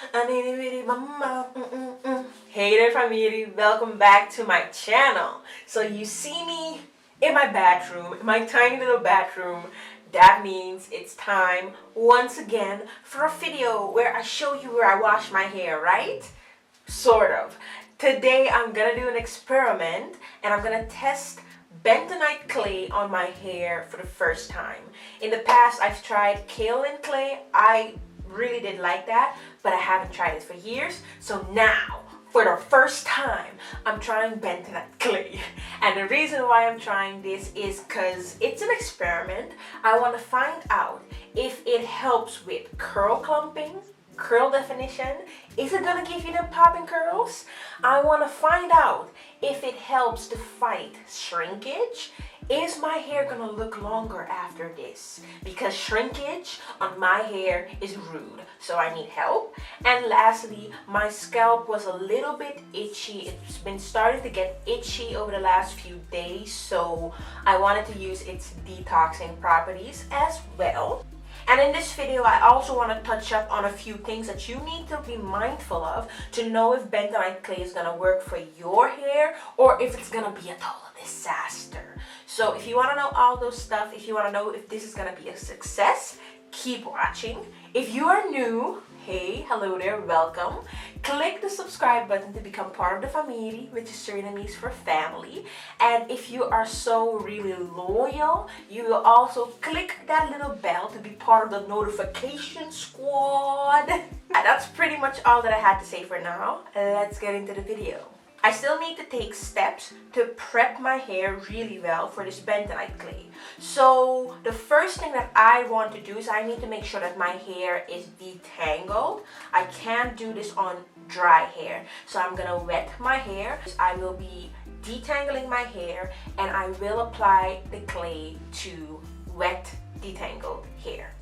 Hey there family, welcome back to my channel. So you see me in my bathroom, in my tiny little bathroom. That means it's time once again for a video where I show you where I wash my hair, right? Sort of. Today I'm gonna do an experiment and I'm gonna test Bentonite clay on my hair for the first time. In the past I've tried kaolin clay. I really did like that, but I haven't tried it for years. So now, for the first time, I'm trying Bentonite clay. And the reason why I'm trying this is because it's an experiment. I want to find out if it helps with curl clumping, curl definition. Is it gonna give you them popping curls? I want to find out if it helps to fight shrinkage. Is my hair gonna look longer after this? Because shrinkage on my hair is rude, so I need help. And lastly, my scalp was a little bit itchy. It's been starting to get itchy over the last few days, so I wanted to use its detoxing properties as well. And in this video, I also want to touch up on a few things that you need to be mindful of to know if Bentonite clay is going to work for your hair or if it's going to be a total disaster. So if you want to know all those stuff, if you want to know if this is going to be a success, keep watching. If you are new, hey, hello there, welcome. Click the subscribe button to become part of the family, which is Surinamese for family. And if you are so really loyal, you will also click that little bell to be part of the notification squad. And that's pretty much all that I had to say for now. Let's get into the video. I still need to take steps to prep my hair really well for this Bentonite clay. So the first thing that I want to do is I need to make sure that my hair is detangled. I can't do this on dry hair. So I'm gonna wet my hair. I will be detangling my hair and I will apply the clay to wet detangled hair.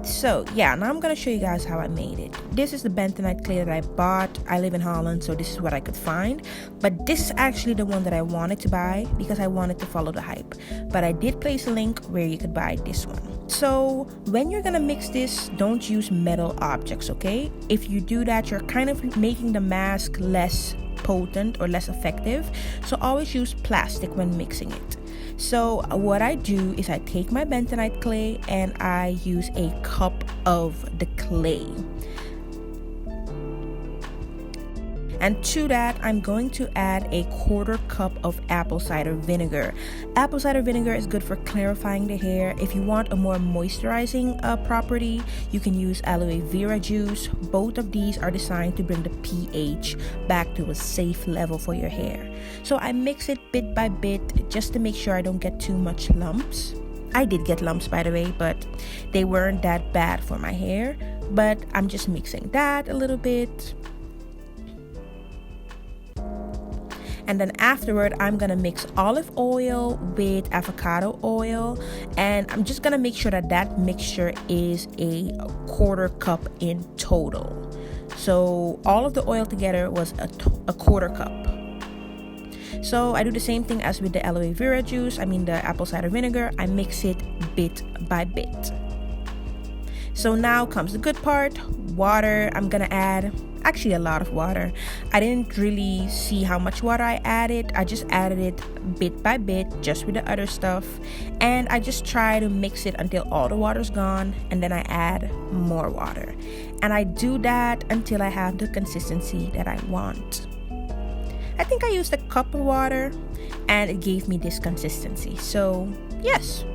So yeah, now I'm gonna show you guys how I made it. This is the Bentonite clay that I bought. I live in Holland, so this is what I could find, but this is actually the one that I wanted to buy because I wanted to follow the hype. But I did place a link where you could buy this one. So when you're gonna mix this, don't use metal objects, okay? If you do that, you're kind of making the mask less potent or less effective, so always use plastic when mixing it. So what I do is I take my Bentonite clay and I use a cup of the clay. And to that, I'm going to add a 1/4 cup of apple cider vinegar. Apple cider vinegar is good for clarifying the hair. If you want a more moisturizing property, you can use aloe vera juice. Both of these are designed to bring the pH back to a safe level for your hair. So I mix it bit by bit just to make sure I don't get too much lumps. I did get lumps, by the way, but they weren't that bad for my hair. But I'm just mixing that a little bit. And then afterward, I'm gonna mix olive oil with avocado oil, and I'm just gonna make sure that that mixture is a 1/4 cup in total. So all of the oil together was a 1/4 cup. So I do the same thing as with the aloe vera juice, the apple cider vinegar. I mix it bit by bit. So now comes the good part, water. I'm gonna add actually a lot of water. I didn't really see how much water I added. I just added it bit by bit, just with the other stuff. And I just try to mix it until all the water's gone, and then I add more water. And I do that until I have the consistency that I want. I think I used a cup of water and it gave me this consistency. So yes,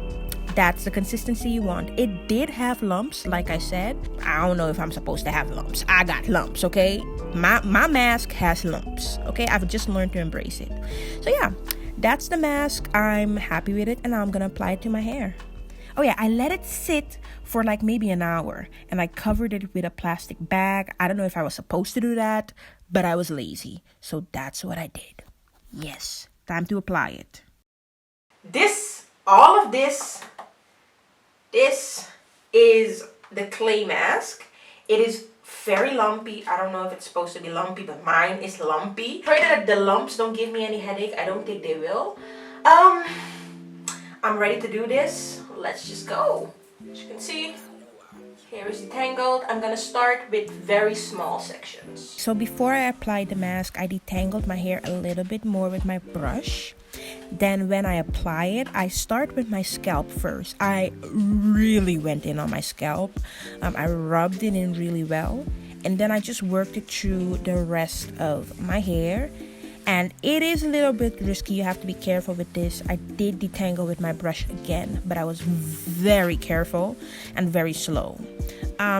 that's the consistency you want. It did have lumps, like I said. I don't know if I'm supposed to have lumps. I got lumps, okay? My mask has lumps, okay? I've just learned to embrace it. So yeah, that's the mask. I'm happy with it, and now I'm gonna apply it to my hair. Oh yeah, I let it sit for like maybe an hour, and I covered it with a plastic bag. I don't know if I was supposed to do that, but I was lazy, so that's what I did. Yes, time to apply it. All of this is the clay mask. It is very lumpy. I don't know if it's supposed to be lumpy, but mine is lumpy. Pray that the lumps don't give me any headache. I don't think they will. I'm ready to do this. Let's just go. As you can see, hair is detangled. I'm gonna start with very small sections. So before I applied the mask, I detangled my hair a little bit more with my brush. Then when I apply it, I start with my scalp first. I really went in on my scalp. I rubbed it in really well. And then I just worked it through the rest of my hair. And it is a little bit risky. You have to be careful with this. I did detangle with my brush again, but I was very careful and very slow.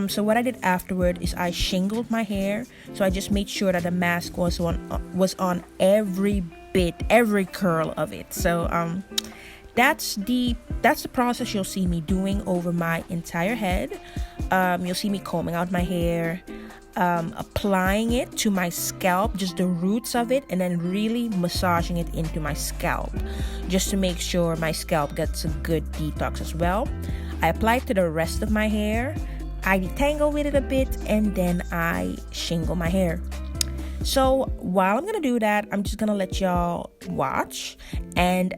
So what I did afterward is I shingled my hair. So I just made sure that the mask was on every bit, every curl of it. So that's the process you'll see me doing over my entire head. You'll see me combing out my hair, applying it to my scalp, just the roots of it, and then really massaging it into my scalp just to make sure my scalp gets a good detox as well. I apply it to the rest of my hair. I detangle with it a bit, and then I shingle my hair. So while I'm gonna do that, I'm just gonna let y'all watch. And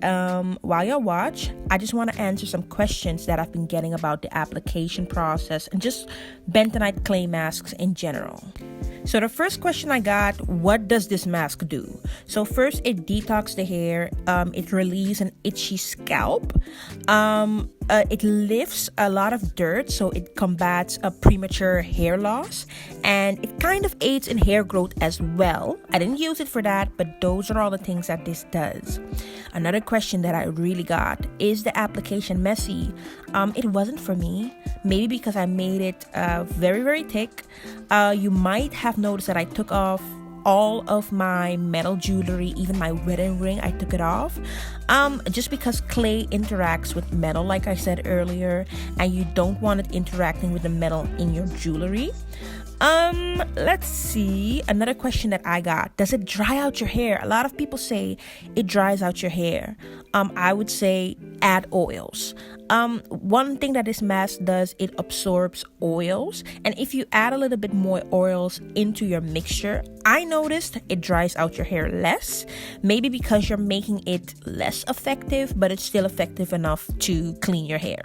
while y'all watch, I just want to answer some questions that I've been getting about the application process and just bentonite clay masks in general. So the first question I got, what does this mask do? So first, it detox the hair. It relieves an itchy scalp. It lifts a lot of dirt, so it combats a premature hair loss, and it kind of aids in hair growth as well. I didn't use it for that, but those are all the things that this does. Another question that I really got, is the application messy? It wasn't for me. Maybe because I made it very, very thick. You might have noticed that I took off all of my metal jewelry, even my wedding ring. I took it off just because clay interacts with metal, like I said earlier, and you don't want it interacting with the metal in your jewelry. Let's see. Another question that I got, does it dry out your hair? A lot of people say it dries out your hair. I would say add oils. One thing that this mask does, it absorbs oils, and if you add a little bit more oils into your mixture, I noticed it dries out your hair less. Maybe because you're making it less effective, but it's still effective enough to clean your hair.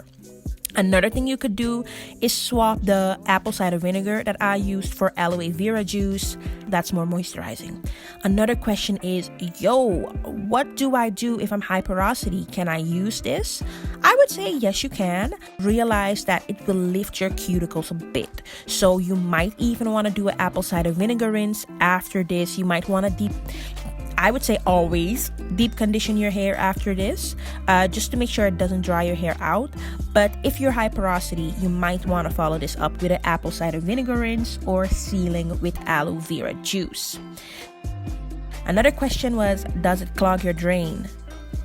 Another thing you could do is swap the apple cider vinegar that I used for aloe vera juice. That's more moisturizing. Another question is, what do I do if I'm high porosity? Can I use this? I would say yes, you can. Realize that it will lift your cuticles a bit. So you might even want to do an apple cider vinegar rinse after this. You might want to I would say always deep condition your hair after this, just to make sure it doesn't dry your hair out. But if you're high porosity, you might want to follow this up with an apple cider vinegar rinse or sealing with aloe vera juice. Another question was, does it clog your drain?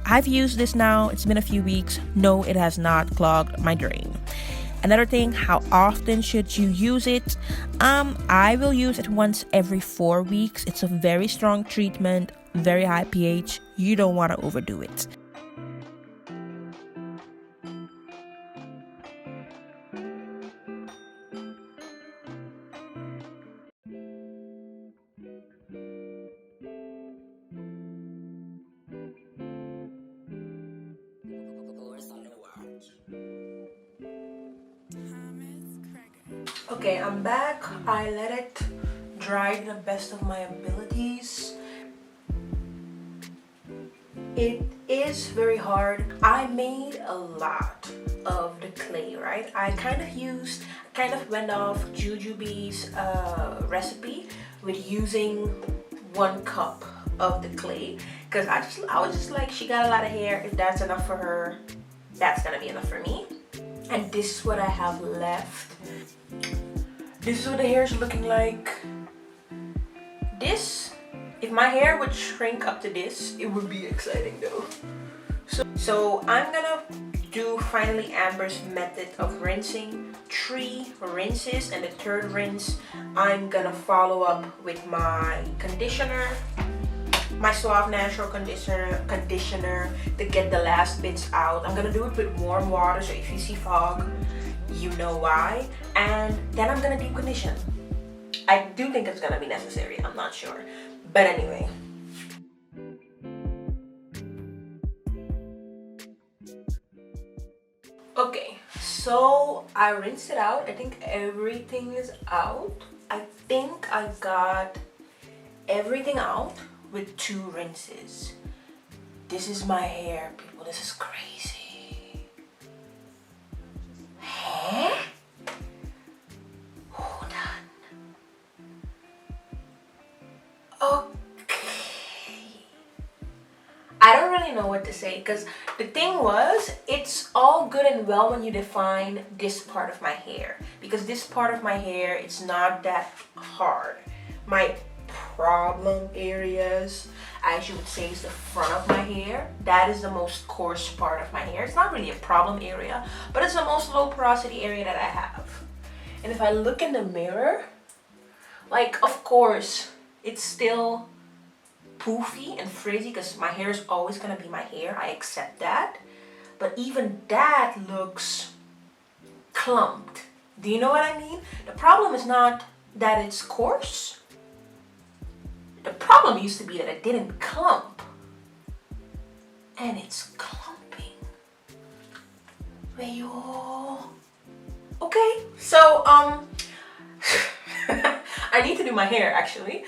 I've used this now. It's been a few weeks. No, it has not clogged my drain. Another thing, how often should you use it? I will use it once every 4 weeks. It's a very strong treatment, very high pH. You don't want to overdo it. Okay, I'm back. I let it dry to the best of my abilities. It is very hard. I made a lot of the clay, right? I kind of went off Jujubee's recipe with using 1 cup of the clay, because I was just like, she got a lot of hair. If that's enough for her, that's gonna be enough for me. And this is what I have left. This is what the hair is looking like. This, if my hair would shrink up to this, it would be exciting though. So I'm gonna do finally Amber's method of rinsing, 3 rinses, and the 3rd rinse I'm gonna follow up with my conditioner, my Suave Natural conditioner to get the last bits out. I'm gonna do it with warm water, so if you see fog, you know why. And then I'm gonna deep condition. I do think it's gonna be necessary, I'm not sure, but anyway. Okay, So I rinsed it out. I think everything is out. I think I got everything out with 2 rinses. This is my hair, people. This is crazy. Huh? Hold on. Okay. I don't really know what to say, because the thing was, it's all good and well when you define this part of my hair, because this part of my hair, it's not that hard. My problem areas, as you would say, is the front of my hair. That is the most coarse part of my hair. It's not really a problem area, but it's the most low porosity area that I have. And if I look in the mirror, like, of course, it's still poofy and frizzy because my hair is always gonna be my hair. I accept that. But even that looks clumped. Do you know what I mean? The problem is not that it's coarse. The problem used to be that it didn't clump. And it's clumping. Okay, so I need to do my hair actually.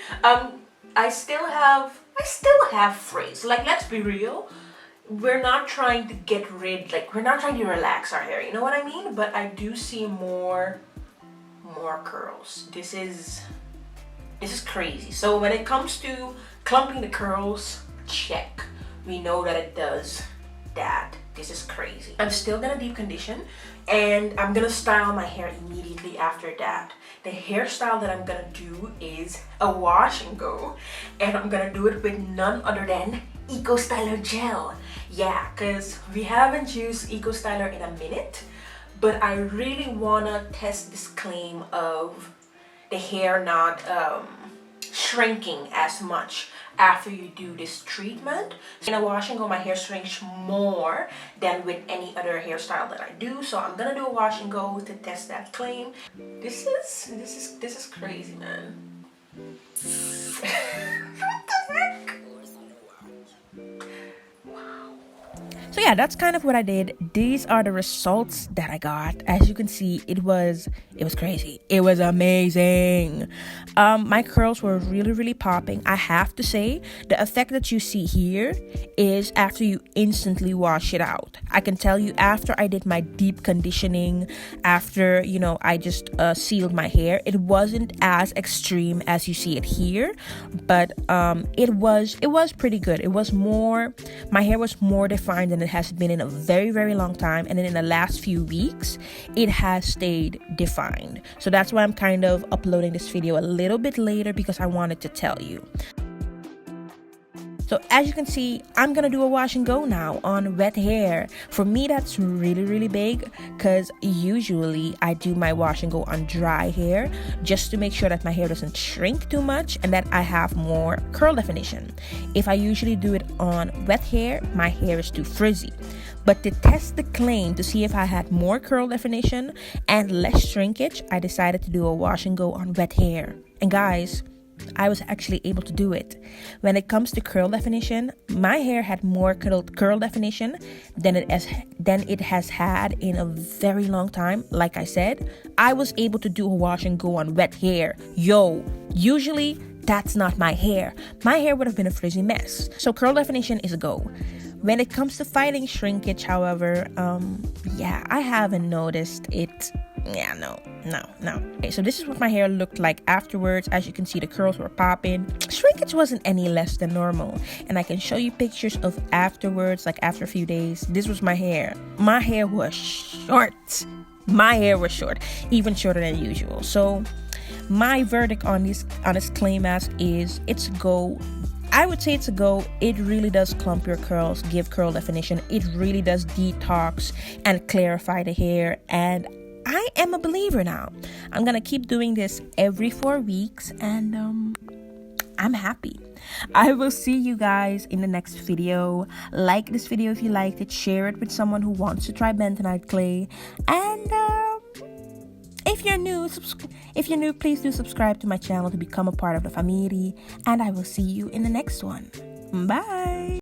I still have frizz. Like, let's be real. We're not trying to get rid, like, we're not trying to relax our hair, you know what I mean? But I do see more curls. This is crazy. So when it comes to clumping the curls, check. We know that it does that. This is crazy. I'm still gonna deep condition and I'm gonna style my hair immediately after that. The hairstyle that I'm gonna do is a wash and go, and I'm gonna do it with none other than Eco Styler gel. Yeah, because we haven't used Eco Styler in a minute, but I really wanna test this claim of the hair not shrinking as much after you do this treatment. In a wash and go, my hair shrinks more than with any other hairstyle that I do. So I'm gonna do a wash and go to test that claim. This is crazy, man. What the heck? So yeah, that's kind of what I did. These are the results that I got. As you can see, it was crazy. It was amazing. My curls were really popping. I have to say, the effect that you see here is after you instantly wash it out. I can tell you, after I did my deep conditioning, after, you know, I just sealed my hair, it wasn't as extreme as you see it here, but it was pretty good. It was more, my hair was more defined than it has been in a very long time, and then in the last few weeks it has stayed defined. So that's why I'm kind of uploading this video a little bit later, because I wanted to tell you. So as you can see, I'm gonna do a wash and go now on wet hair. For me, that's really big, because usually I do my wash and go on dry hair just to make sure that my hair doesn't shrink too much and that I have more curl definition. If I usually do it on wet hair, my hair is too frizzy. But to test the claim to see if I had more curl definition and less shrinkage, I decided to do a wash and go on wet hair. And guys, I was actually able to do it. When it comes to curl definition, my hair had more curl definition than it has had in a very long time. Like I said, I was able to do a wash and go on wet hair. Yo, usually that's not my hair. My hair would have been a frizzy mess. So curl definition is a go. When it comes to fighting shrinkage, however, yeah, I haven't noticed it. Yeah, no. Okay, so this is what my hair looked like afterwards. As you can see, the curls were popping. Shrinkage wasn't any less than normal. And I can show you pictures of afterwards, like after a few days. This was my hair. My hair was short. My hair was short, even shorter than usual. So my verdict on this clay mask is it's a go. I would say it's a go. It really does clump your curls, give curl definition. It really does detox and clarify the hair, and I am a believer now. I'm gonna keep doing this every 4 weeks, and I'm happy. I will see you guys in the next video. Like this video if you liked it. Share it with someone who wants to try Bentonite Clay. And if you're new, please do subscribe to my channel to become a part of the family. And I will see you in the next one. Bye.